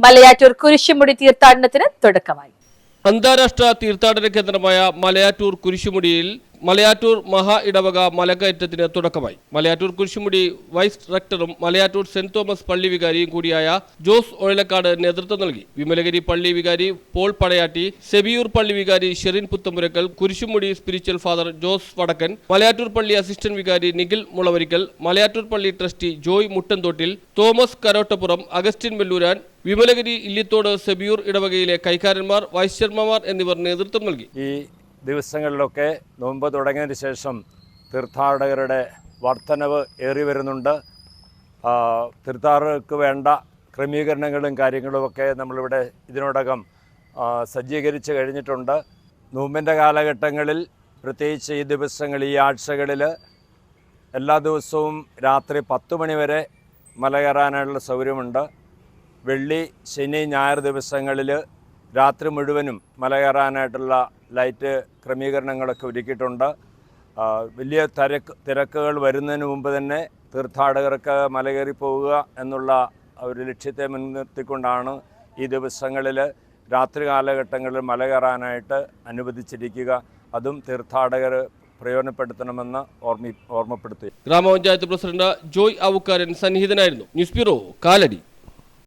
മലയാറ്റൂർ കുരിശുമുടി തീർത്ഥാടനത്തിന് തുടക്കമായി. അന്താരാഷ്ട്ര തീർത്ഥാടന കേന്ദ്രമായ മലയാറ്റൂർ കുരിശുമുടിയിൽ മലയാറ്റൂർ മഹാ ഇടവക മലകയറ്റത്തിന് തുടക്കമായി. Malayattoor Kurisumudi vice റക്ടറും Malayattoor saint Thomas പള്ളി വികാരിയും കൂടിയായ ജോസ് ഒഴലക്കാട് നേതൃത്വം നൽകി. വിമലഗിരി പള്ളി വികാരി പോൾ പടയാട്ടി, സെബിയൂർ പള്ളി വികാരി ഷെറിൻ പുത്തമ്പുരക്കൽ, കുരിശുമുടി സ്പിരിച്വൽ ഫാദർ ജോസ് വടക്കൻ, മലയാറ്റൂർ പള്ളി അസിസ്റ്റന്റ് വികാരി നിഖിൽ മുളവരിക്കൽ, മലയാറ്റൂർ പള്ളി ട്രസ്റ്റി ജോയ് മുട്ടൻതോട്ടിൽ, തോമസ് കരോട്ടപ്പുറം, അഗസ്റ്റിൻ വെല്ലൂരാൻ, വിമലഗിരി ഇല്ലിത്തോട് സെബിയൂർ ഇടവകയിലെ കൈക്കാരന്മാർ, വൈസ് ചെയർമാൻമാർ എന്നിവർ നേതൃത്വം നൽകി. ഈ ദിവസങ്ങളിലൊക്കെ നോമ്പ് തുടങ്ങിയതിന് ശേഷം തീർത്ഥാടകരുടെ വർധനവ് ഏറി വരുന്നുണ്ട്. തീർത്ഥാടകർക്ക് വേണ്ട ക്രമീകരണങ്ങളും കാര്യങ്ങളുമൊക്കെ നമ്മളിവിടെ ഇതിനോടകം സജ്ജീകരിച്ച് കഴിഞ്ഞിട്ടുണ്ട്. നോമ്പിൻ്റെ കാലഘട്ടങ്ങളിൽ പ്രത്യേകിച്ച് ഈ ദിവസങ്ങൾ, ഈ ആഴ്ചകളിൽ എല്ലാ ദിവസവും രാത്രി 10 മണി വരെ മല കയറാനുള്ള സൗകര്യമുണ്ട്. വെള്ളി, ശനി, ഞായർ ദിവസങ്ങളിൽ രാത്രി മുഴുവനും മല കയറാനായിട്ടുള്ള ലൈറ്റ് ക്രമീകരണങ്ങളൊക്കെ ഒരുക്കിയിട്ടുണ്ട്. വലിയ തിരക്കുകൾ വരുന്നതിന് മുമ്പ് തന്നെ തീർത്ഥാടകർക്ക് മല കയറി പോവുക എന്നുള്ള ഒരു ലക്ഷ്യത്തെ മുൻനിർത്തിക്കൊണ്ടാണ് ഈ ദിവസങ്ങളിൽ രാത്രി കാലഘട്ടങ്ങളിൽ മല കയറാനായിട്ട് അനുവദിച്ചിരിക്കുക. അതും തീർത്ഥാടകർ പ്രയോജനപ്പെടുത്തണമെന്ന് ഓർമ്മപ്പെടുത്തി. ഗ്രാമപഞ്ചായത്ത് പ്രസിഡന്റ് ജോയ് ആവുക്കാരൻ സന്നിഹിതനായിരുന്നു. News bureau, Kalady.